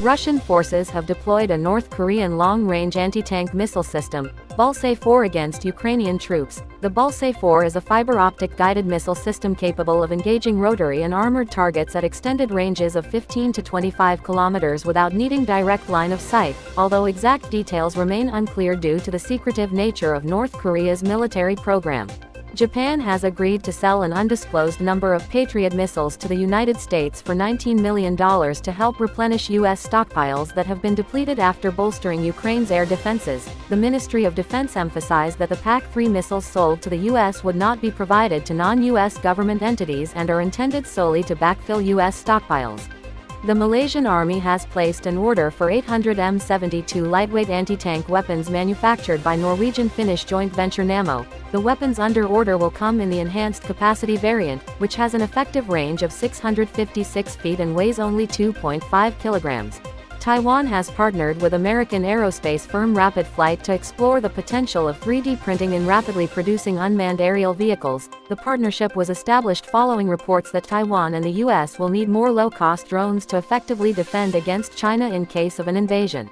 Russian forces have deployed a North Korean long-range anti-tank missile system, Balsa-4, against Ukrainian troops. The Balsa-4 is a fiber-optic guided missile system capable of engaging rotary and armored targets at extended ranges of 15 to 25 kilometers without needing direct line of sight, although exact details remain unclear due to the secretive nature of North Korea's military program. Japan has agreed to sell an undisclosed number of Patriot missiles to the United States for $19 million to help replenish U.S. stockpiles that have been depleted after bolstering Ukraine's air defenses. The Ministry of Defense emphasized that the PAC-3 missiles sold to the U.S. would not be provided to non-U.S. government entities and are intended solely to backfill U.S. stockpiles. The Malaysian Army has placed an order for 800 M72 lightweight anti-tank weapons manufactured by Norwegian-Finnish joint venture Nammo. The weapons under order will come in the enhanced capacity variant, which has an effective range of 656 feet and weighs only 2.5 kilograms. Taiwan has partnered with American aerospace firm Rapid Flight to explore the potential of 3D printing in rapidly producing unmanned aerial vehicles. The partnership was established following reports that Taiwan and the U.S. will need more low-cost drones to effectively defend against China in case of an invasion.